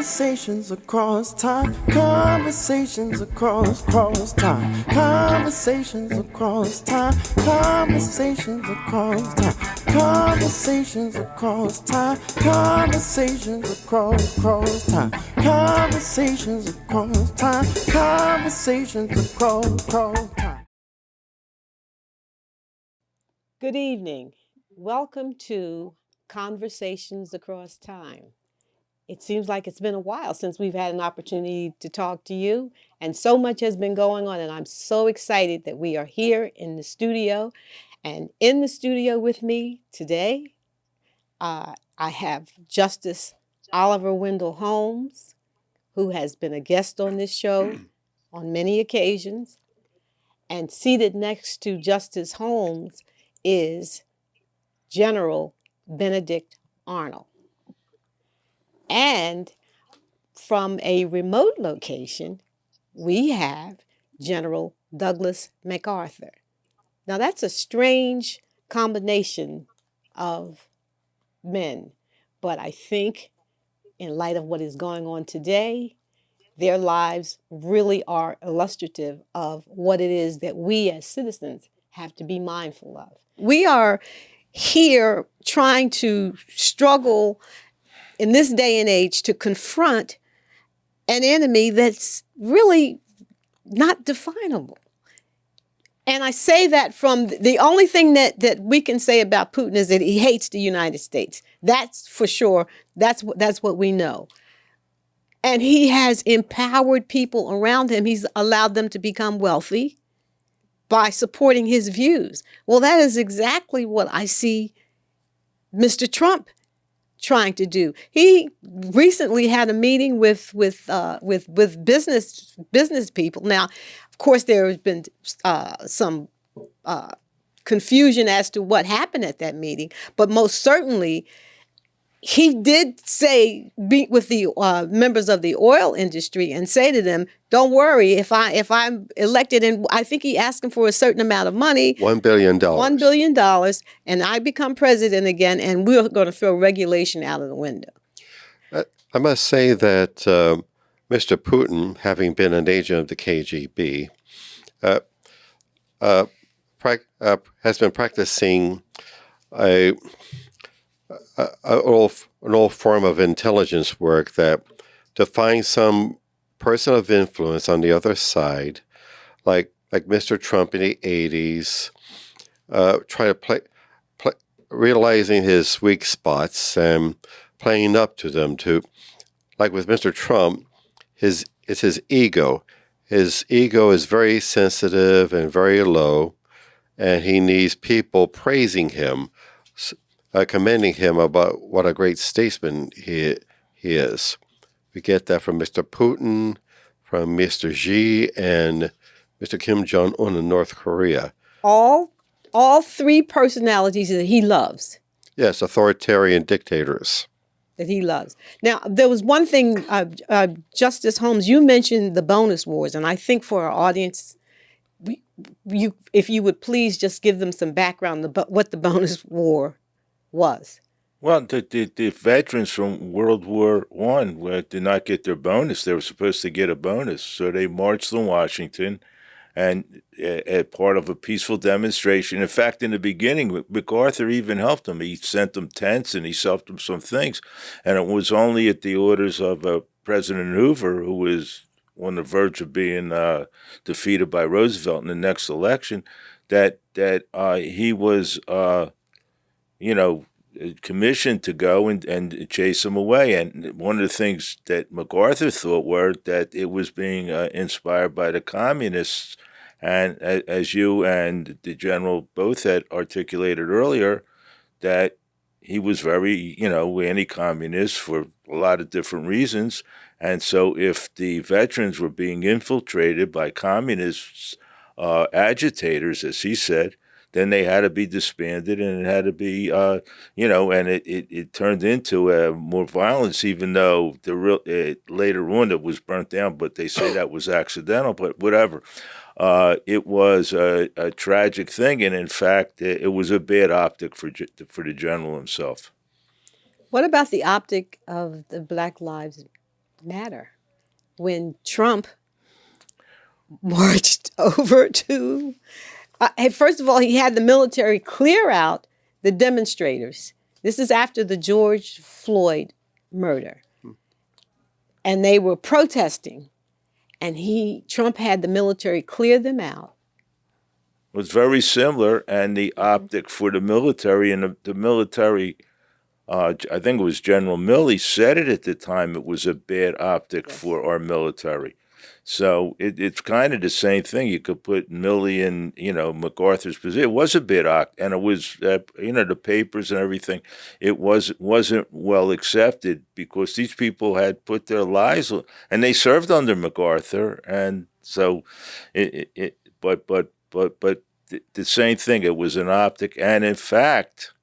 Conversations across time, conversations across time, conversations across time, conversations across time, conversations across time, conversations across time, conversations across time, conversations across time. Good evening. Welcome to Conversations Across Time. It seems like it's been a while since we've had an opportunity to talk to you, and so much has been going on, and I'm so excited that we are here in the studio. And in the studio with me today, I have Justice Oliver Wendell Holmes, who has been a guest on this show on many occasions. And seated next to Justice Holmes is General Benedict Arnold. And from a remote location, we have General Douglas MacArthur. Now, that's a strange combination of men, but I think in light of what is going on today, their lives really are illustrative of what it is that we as citizens have to be mindful of. We are here trying to struggle in this day and age to confront an enemy that's really not definable. And I say that from the only thing that we can say about Putin is that he hates the United States. That's for sure. That's what we know. And he has empowered people around him. He's allowed them to become wealthy by supporting his views. Well, that is exactly what I see Mr. Trump trying to do. He recently had a meeting with business people. Now, of course, there has been some confusion as to what happened at that meeting, but most certainly he did say, meet with the members of the oil industry and say to them, "Don't worry, if I'm elected," and I think he asked them for a certain amount of money, $1 billion. $1 billion, and I become president again, and we're going to throw regulation out of the window. I must say that Mr. Putin, having been an agent of the KGB, has been practicing an old form of intelligence work that to find some person of influence on the other side, like Mr. Trump in the 80s, try to play, realizing his weak spots and playing up to them. Like with Mr. Trump, it's his ego. His ego is very sensitive and very low, and he needs people praising him, commending him about what a great statesman he is. We get that from Mr. Putin, from Mr. Xi, and Mr. Kim Jong-un in North Korea. All three personalities that he loves. Yes, authoritarian dictators. That he loves. Now, there was one thing, Justice Holmes, you mentioned the bonus wars, and I think for our audience, if you would please just give them some background about what the bonus war was. Well, the veterans from World War I did not get their bonus. They were supposed to get a bonus, so they marched on Washington, and as part of a peaceful demonstration. In fact, in the beginning, MacArthur even helped them. He sent them tents and he helped them some things. And it was only at the orders of President Hoover, who was on the verge of being defeated by Roosevelt in the next election, that he was, commissioned to go and chase them away. And one of the things that MacArthur thought were that it was being inspired by the communists. And as you and the general both had articulated earlier, that he was very, anti-communist for a lot of different reasons. And so if the veterans were being infiltrated by communist agitators, as he said, then they had to be disbanded, and it had to be, and it turned into more violence, even though later on it was burnt down, but they say that was accidental, but whatever. It was a tragic thing, and in fact, it was a bad optic for the general himself. What about the optic of the Black Lives matter when Trump marched over to. First of all, he had the military clear out the demonstrators. This is after the George Floyd murder, and they were protesting, and Trump had the military clear them out. It was very similar, and the optic for the military and the military. I think it was General Milley said it at the time. It was a bad optic for our military. So it's kind of the same thing. You could put Milley in, MacArthur's position. It was a bit and it was, the papers and everything. It wasn't well accepted because these people had put their lives, and they served under MacArthur, and so but the same thing. It was an optic, and in fact,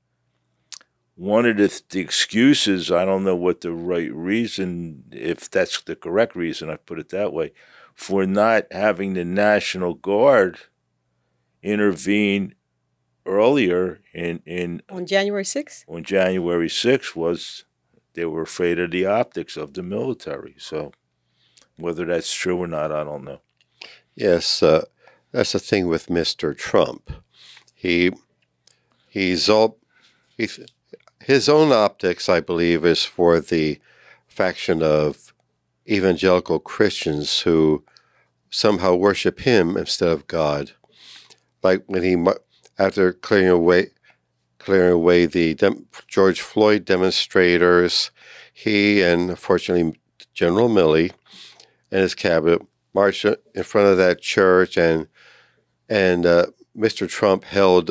one of the excuses, I don't know what the right reason, if that's the correct reason, I put it that way, for not having the National Guard intervene earlier on January 6th? On January 6th was they were afraid of the optics of the military. So whether that's true or not, I don't know. Yes, that's the thing with Mr. Trump. His own optics, I believe, is for the faction of evangelical Christians who somehow worship him instead of God. Like when after clearing away the George Floyd demonstrators, he and unfortunately General Milley and his cabinet marched in front of that church, and Mr. Trump held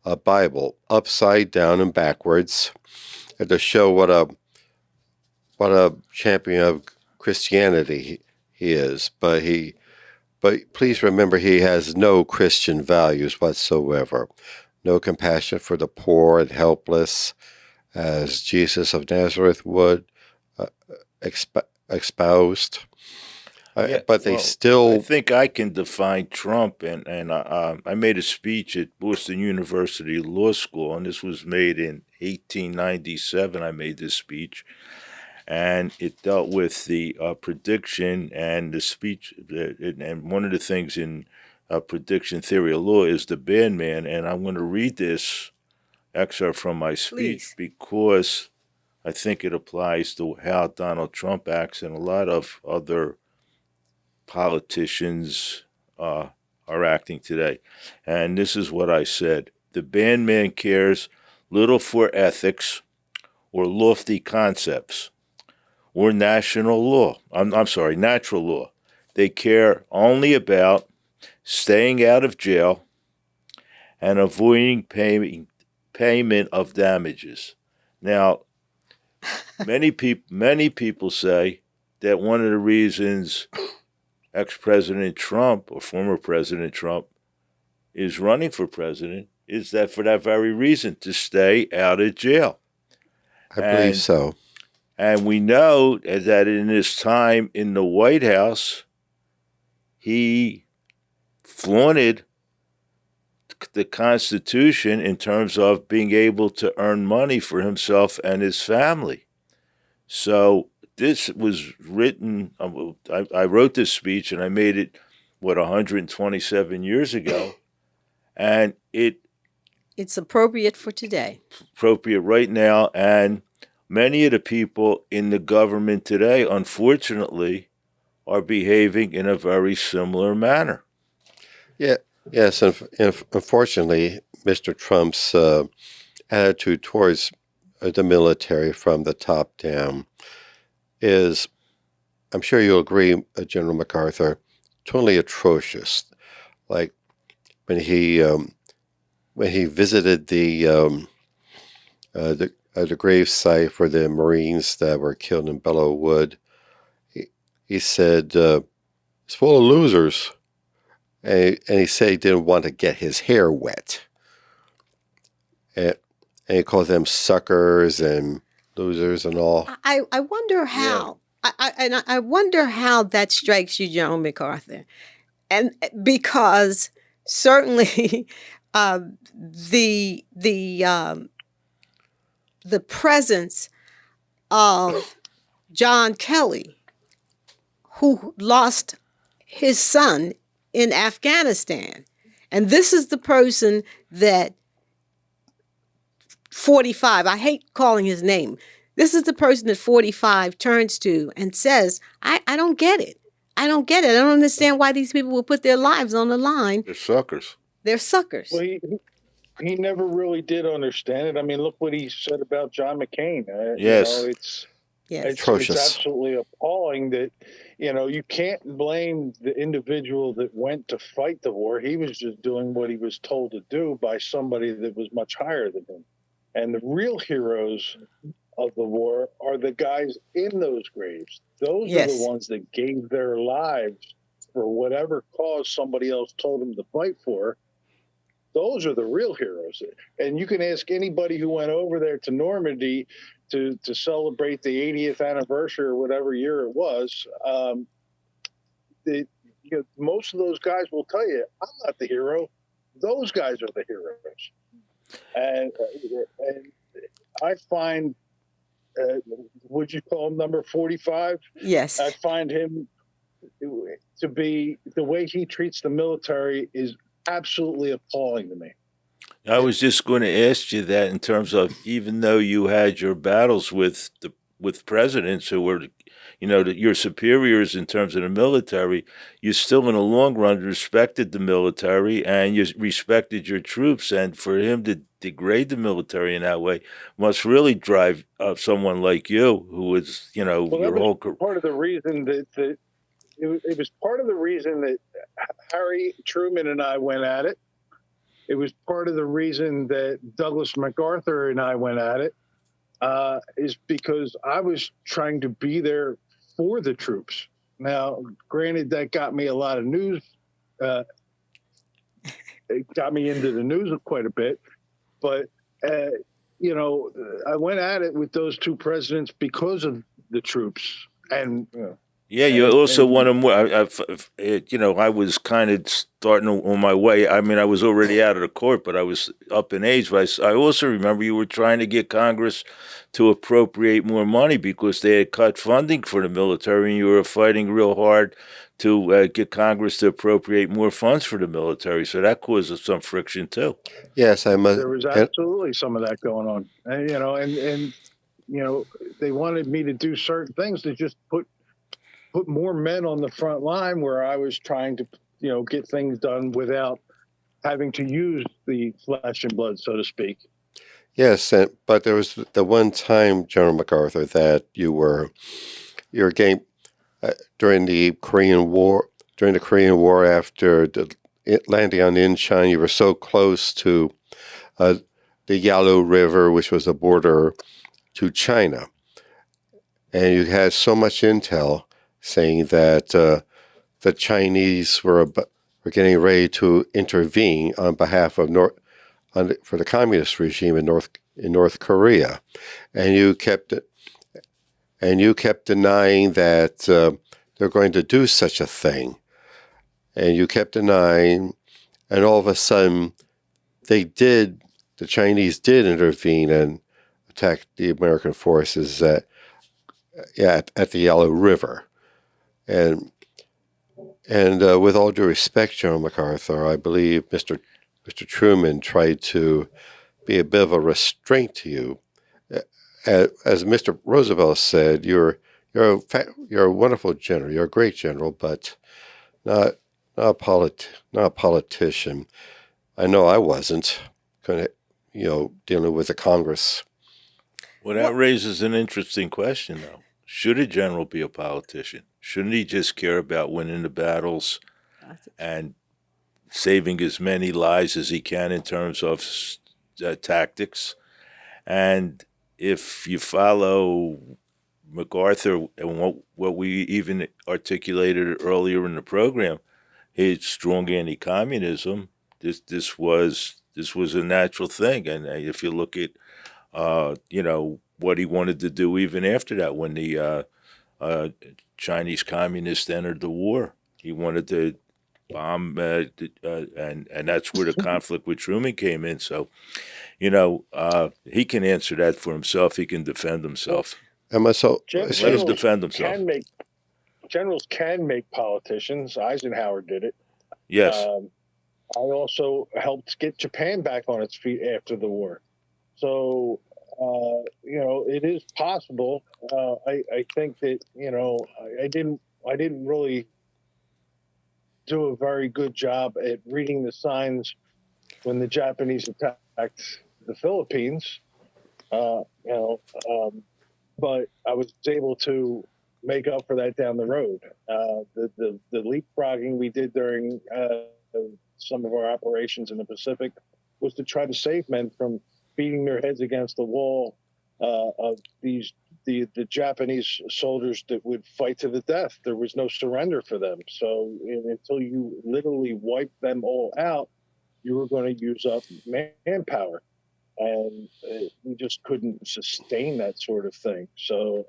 a Bible upside down and backwards to show what a champion of Christianity he is. But please remember, he has no Christian values whatsoever. No compassion for the poor and helpless, as Jesus of Nazareth would espoused. But they still. I think I can define Trump, and I made a speech at Boston University Law School, and this was made in 1897. I made this speech, and it dealt with the prediction and the speech. And one of the things in prediction theory of law is the bad man. And I'm going to read this excerpt from my speech because I think it applies to how Donald Trump acts and a lot of other politicians are acting today. And this is what I said. The band man cares little for ethics or lofty concepts or national law. I'm sorry, natural law. They care only about staying out of jail and avoiding payment of damages. Now, many people say that one of the reasons ex-President Trump or former President Trump is running for president is that for that very reason, to stay out of jail. I believe so. And we know that in his time in the White House, he flaunted the Constitution in terms of being able to earn money for himself and his family. So this was written, I wrote this speech and I made it, 127 years ago. And it's appropriate for today. Appropriate right now. And many of the people in the government today, unfortunately, are behaving in a very similar manner. Yeah. Yes, and unfortunately, Mr. Trump's attitude towards the military from the top down is, I'm sure you'll agree, General MacArthur, totally atrocious. Like when he visited the grave site for the Marines that were killed in Belleau Wood, he said, "It's full of losers." And he said he didn't want to get his hair wet. And he called them suckers and losers and all. I wonder how. Yeah. I wonder how that strikes you, General MacArthur. And because certainly the presence of John Kelly who lost his son in Afghanistan. And this is the person that 45, I hate calling his name. This is the person that 45 turns to and says, I don't get it. I don't get it. I don't understand why these people will put their lives on the line. They're suckers. They're suckers. Well, he never really did understand it. I mean, look what he said about John McCain. Yes. You know, Yes. it's Atrocious. absolutely appalling that, you know, you can't blame the individual that went to fight the war. He was just doing what he was told to do by somebody that was much higher than him. And the real heroes of the war are the guys in those graves. Those Yes. are the ones that gave their lives for whatever cause somebody else told them to fight for. Those are the real heroes. And you can ask anybody who went over there to Normandy to celebrate the 80th anniversary or whatever year it was. Most of those guys will tell you, I'm not the hero. Those guys are the heroes. And I find, would you call him number 45? Yes. I find him to be, the way he treats the military is absolutely appalling to me. I was just going to ask you that in terms of, even though you had your battles with presidents who were, you know, your superiors in terms of the military, you still in the long run respected the military and you respected your troops. And for him to degrade the military in that way must really drive someone like you, who was, you know, well, your whole career. Part of the reason that it was part of the reason that Harry Truman and I went at it. It was part of the reason that Douglas MacArthur and I went at it, is because I was trying to be there for the troops. Now, granted, that got me a lot of news. It got me into the news quite a bit. But, you know, I went at it with those two presidents because of the troops. And Yeah, you also want to more. You know, I was kind of starting on my way. I mean, I was already out of the court, but I was up in age. But I also remember you were trying to get Congress to appropriate more money because they had cut funding for the military, and you were fighting real hard to get Congress to appropriate more funds for the military. So that caused some friction too. Yes, I must. there was absolutely some of that going on. And, you know, and you know, they wanted me to do certain things to just put more men on the front line, where I was trying to, you know, get things done without having to use the flesh and blood, so to speak. Yes, but there was the one time, General MacArthur, that you were getting during the Korean War. During the Korean War, after landing on Incheon, you were so close to the Yalu River, which was the border to China, and you had so much intel saying that the Chinese were getting ready to intervene on behalf of for the communist regime in North Korea, and you kept denying that they're going to do such a thing, and you kept denying, and all of a sudden the Chinese did intervene and attack the American forces at the Yalu River. And with all due respect, General MacArthur, I believe Mr. Truman tried to be a bit of a restraint to you. As Mr. Roosevelt said, you're a wonderful general. You're a great general, but not a politician. I know I wasn't dealing with the Congress. Well, that raises an interesting question, though. Should a general be a politician? Shouldn't he just care about winning the battles and saving as many lives as he can in terms of tactics? And if you follow MacArthur and what we even articulated earlier in the program, his strong anti-communism, this was a natural thing. And if you look at what he wanted to do even after that, when the Chinese communists entered the war, he wanted to bomb, and that's where the conflict with Truman came in. So, he can answer that for himself. He can defend himself. Let him Generals defend himself. generals can make politicians. Eisenhower did it. Yes. I also helped get Japan back on its feet after the war. So, it is possible. I think that, I didn't really do a very good job at reading the signs when the Japanese attacked the Philippines. But I was able to make up for that down the road. The leapfrogging we did during some of our operations in the Pacific was to try to save men from beating their heads against the wall of the Japanese soldiers that would fight to the death. There was no surrender for them. So until you literally wiped them all out, you were going to use up manpower. And we just couldn't sustain that sort of thing. So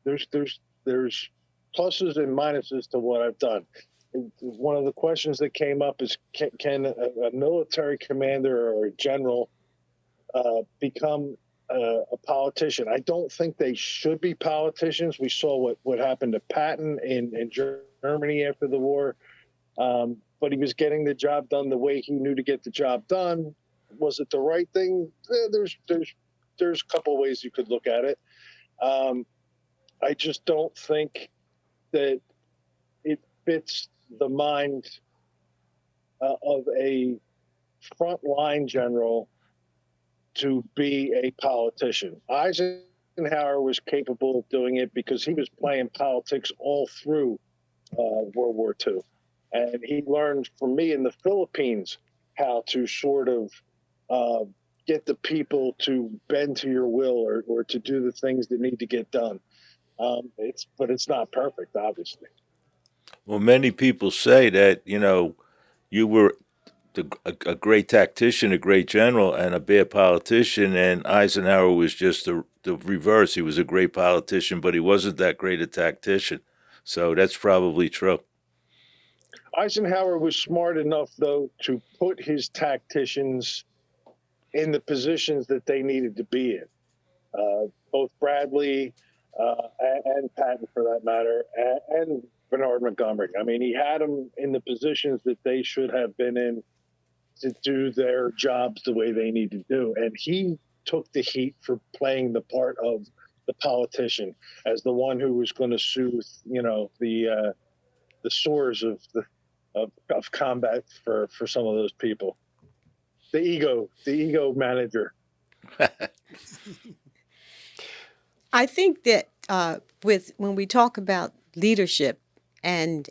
there's pluses and minuses to what I've done. One of the questions that came up is, can a military commander or a general become a politician? I don't think they should be politicians. We saw what happened to Patton in Germany after the war. But he was getting the job done the way he knew to get the job done. Was it the right thing? There's a couple of ways you could look at it. I just don't think that it fits the mind of a frontline general to be a politician. Eisenhower was capable of doing it because he was playing politics all through World War II. And he learned from me in the Philippines how to sort of get the people to bend to your will or to do the things that need to get done. But it's not perfect, obviously. Well, many people say that, you were a great tactician, a great general, and a bad politician, and Eisenhower was just the reverse. He was a great politician, but he wasn't that great a tactician. So that's probably true. Eisenhower was smart enough, though, to put his tacticians in the positions that they needed to be in. Both Bradley and Patton, for that matter, and Bernard Montgomery. I mean, he had them in the positions that they should have been in to do their jobs the way they need to do. And he took the heat for playing the part of the politician as the one who was going to soothe, the sores of combat for some of those people. The ego manager. I think that when we talk about leadership and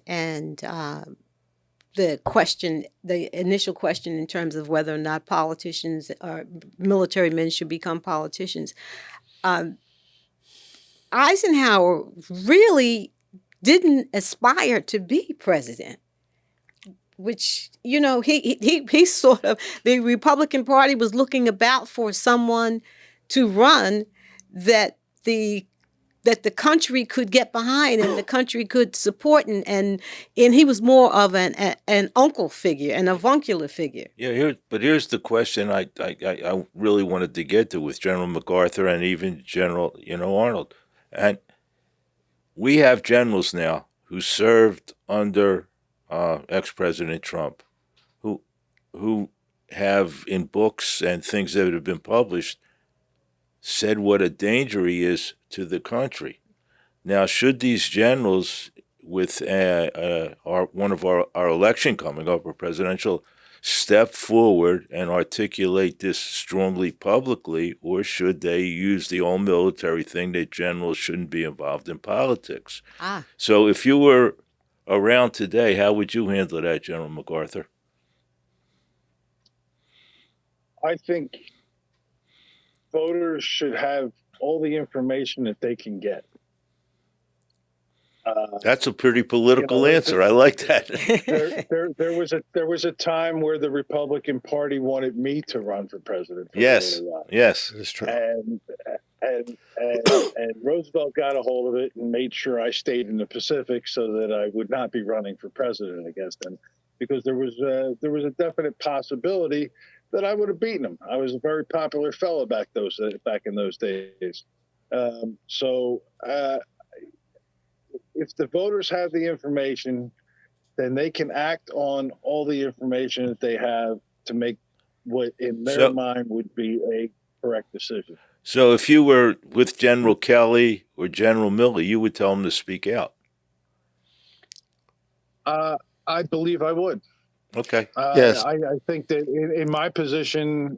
the initial question in terms of whether or not politicians or military men should become politicians, Eisenhower really didn't aspire to be president, which, he sort of, the Republican Party was looking about for someone to run that the country could get behind and the country could support, and he was more of an uncle figure, an avuncular figure. Yeah, here's the question I really wanted to get to with General MacArthur and even General Arnold, and we have generals now who served under ex-President Trump, who have in books and things that have been published said what a danger he is to the country. Now, should these generals, with one of our election coming up, a presidential, step forward and articulate this strongly publicly, or should they use the old military thing that generals shouldn't be involved in politics? So if you were around today, how would you handle that, General MacArthur? I think voters should have all the information that they can get. That's a pretty political answer. I like that. there was a time where the Republican Party wanted me to run for president. Yes, That's true. And Roosevelt got a hold of it and made sure I stayed in the Pacific so that I would not be running for president against him, because there was a definite possibility that I would have beaten him. I was a very popular fellow back in those days. if the voters have the information, then they can act on all the information that they have to make what in their mind would be a correct decision. So if you were with General Kelly or General Milley, you would tell them to speak out. I believe I would. Okay. Yes. I think that in my position,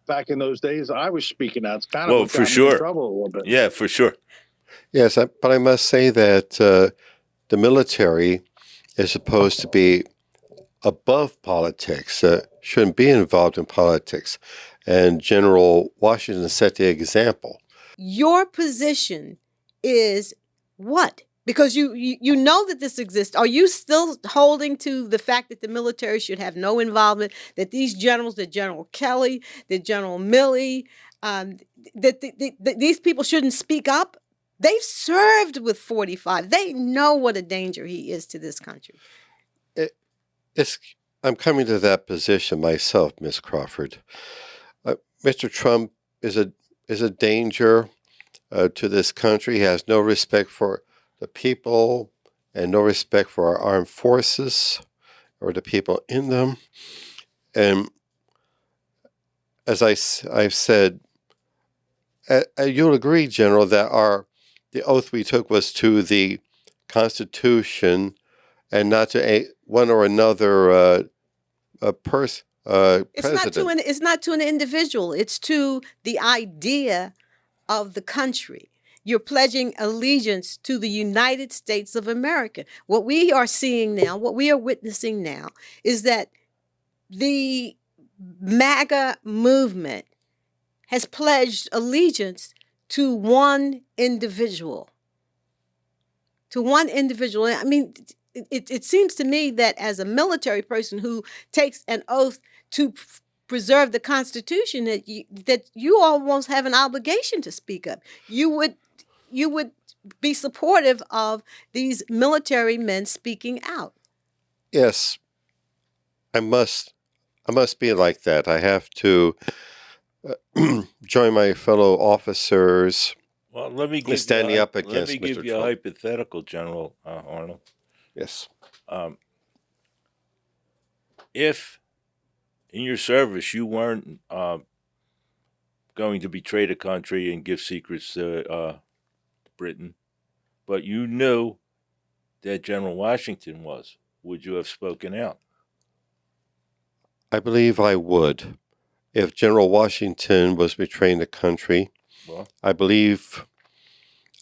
back in those days, I was speaking out. It's kind of what got me in trouble a little bit. Yeah, for sure. Yes, but I must say that the military is supposed to be above politics, shouldn't be involved in politics. And General Washington set the example. Your position is what? Because you know that this exists. Are you still holding to the fact that the military should have no involvement, that these generals, that General Kelly, that General Milley, that these people shouldn't speak up? They've served with 45. They know what a danger he is to this country. I'm coming to that position myself, Miss Crawford. Mr. Trump is a danger to this country. He has no respect for the people and no respect for our armed forces or the people in them. And as I've said, you'll agree, General, that the oath we took was to the Constitution and not to one or another person. It's not to an individual. It's to the idea of the country. You're pledging allegiance to the United States of America. What we are seeing now, what we are witnessing now, is that the MAGA movement has pledged allegiance to one individual. To one individual. I mean, it seems to me that as a military person who takes an oath to preserve the Constitution, that you almost have an obligation to speak up. You would be supportive of these military men speaking out. Yes, I must be like that. I have to join my fellow officers. Well, let me give standing up against Let me Mr. give you Trump. a hypothetical, General Arnold. Yes. If in your service you weren't going to betray the country and give secrets to Britain, but you knew that General Washington was, would you have spoken out? I believe I would. If General Washington was betraying the country, Well, I believe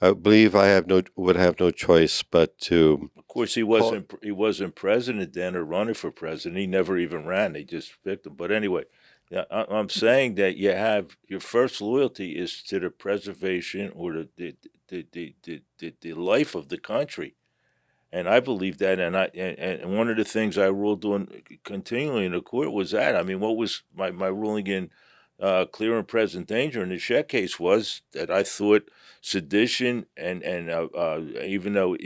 I would have no choice but to. of course, he wasn't president then or running for president. He never even ran. They just picked him. But anyway, I'm saying that you have your first loyalty is to the preservation or the life of the country. And I believe that, and one of the things I ruled on continually in the court was that. I mean, what was my ruling in clear and present danger in the Shek case was that I thought sedition and even though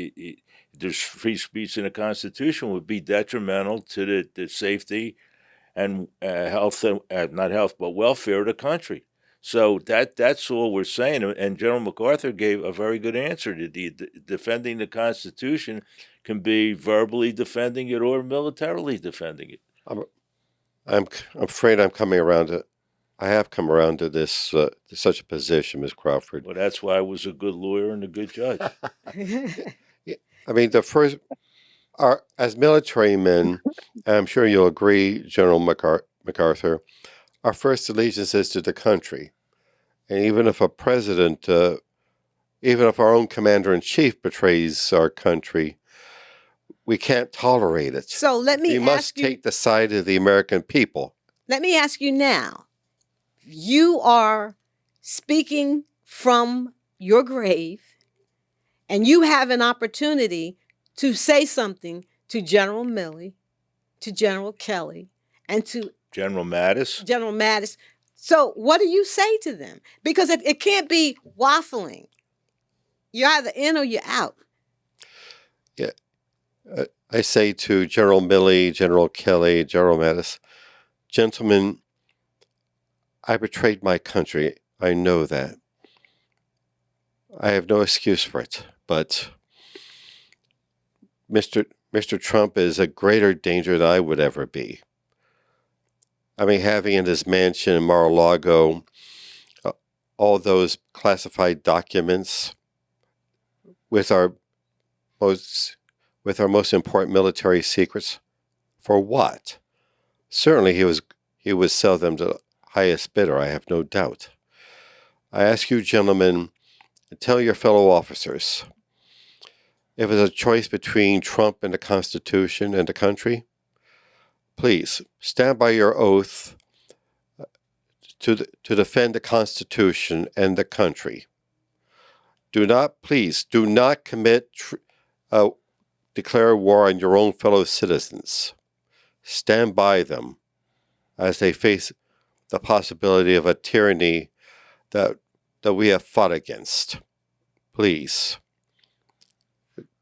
there's free speech in the Constitution would be detrimental to the safety and health, not health, but welfare of the country. So that's all we're saying. And General MacArthur gave a very good answer to defending the Constitution can be verbally defending it or militarily defending it. I'm afraid I'm coming around to. I have come around to this to such a position, Ms. Crawford. Well, that's why I was a good lawyer and a good judge. I mean, as military men, and I'm sure you'll agree, General MacArthur, our first allegiance is to the country. And even if a president, even if our own commander-in-chief betrays our country, we can't tolerate it. So let me ask you... We must take the side of the American people. Let me ask you now. You are speaking from your grave, and you have an opportunity to say something to General Milley, to General Kelly, and to General Mattis. So what do you say to them? Because it can't be waffling. You're either in or you're out. Yeah. I say to General Milley, General Kelly, General Mattis, gentlemen, I betrayed my country. I know that. I have no excuse for it. but Mr. Trump is a greater danger than I would ever be. I mean, having in his mansion in Mar-a-Lago all those classified documents with our most important military secrets, for what? Certainly he would sell them to the highest bidder, I have no doubt. I ask you, gentlemen, tell your fellow officers, if it's a choice between Trump and the Constitution and the country, please stand by your oath to defend the Constitution and the country. Do not declare war on your own fellow citizens. Stand by them as they face the possibility of a tyranny that we have fought against. Please,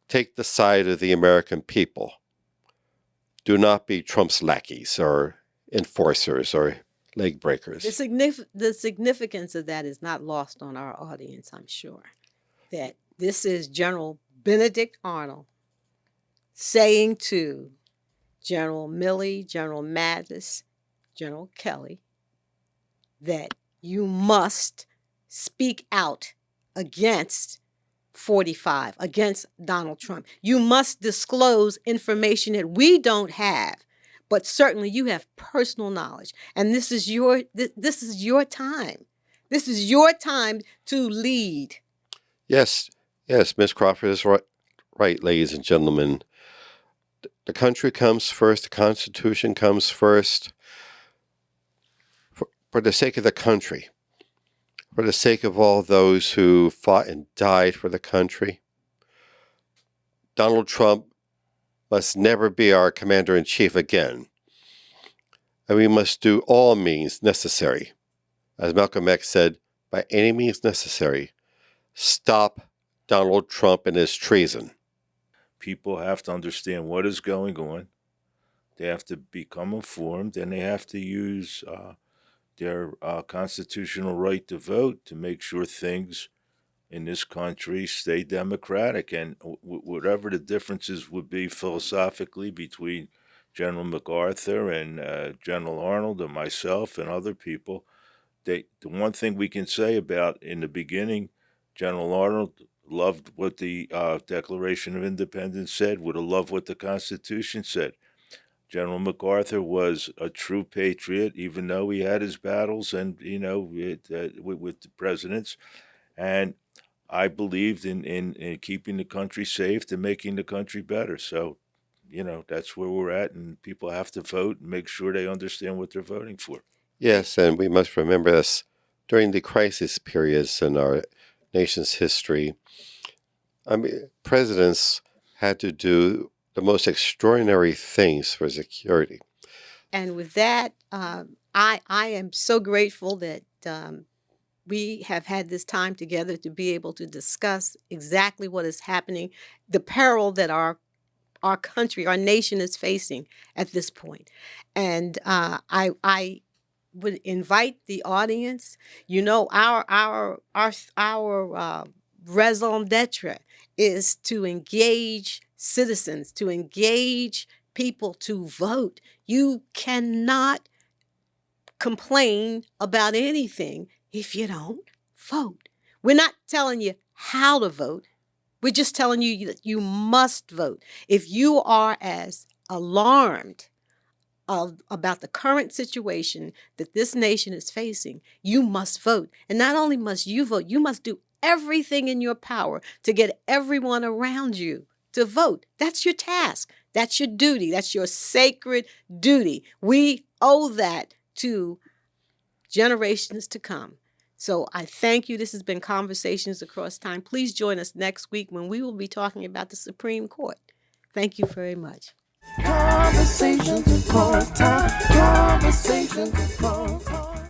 take the side of the American people. Do not be Trump's lackeys or enforcers or leg breakers. The significance of that is not lost on our audience, I'm sure. That this is General Benedict Arnold saying to General Milley, General Mattis, General Kelly, that you must speak out against 45, against Donald Trump. You must disclose information that we don't have, but certainly you have personal knowledge. And this is your time. This is your time to lead. Yes, Ms. Crawford is right, ladies and gentlemen. The country comes first. The Constitution comes first. For the sake of the country, for the sake of all those who fought and died for the country, Donald Trump must never be our commander-in-chief again. And we must do all means necessary, as Malcolm X said, by any means necessary, stop Donald Trump and his treason. People have to understand what is going on. They have to become informed, and they have to use their constitutional right to vote to make sure things in this country stay democratic. And whatever the differences would be philosophically between General MacArthur and General Arnold and myself and other people, the one thing we can say about in the beginning, General Arnold loved what the Declaration of Independence said, would have loved what the Constitution said. General MacArthur was a true patriot, even though he had his battles and, with the presidents. And I believed in keeping the country safe and making the country better. So, that's where we're at, and people have to vote and make sure they understand what they're voting for. Yes, and we must remember this during the crisis periods in our nation's history. I mean, presidents had to do the most extraordinary things for security. And with that, I am so grateful that we have had this time together to be able to discuss exactly what is happening, the peril that our country, our nation is facing at this point. And I would invite the audience. Our raison d'etre is to engage citizens, to engage people to vote. You cannot complain about anything if you don't vote. We're not telling you how to vote. We're just telling you that you must vote. If you are as alarmed about the current situation that this nation is facing, you must vote. And not only must you vote, you must do everything in your power to get everyone around you to vote. That's your task. That's your duty. That's your sacred duty. We owe that to generations to come. So I thank you. This has been Conversations Across Time. Please join us next week when we will be talking about the Supreme Court. Thank you very much. Conversations across time. Conversations across time.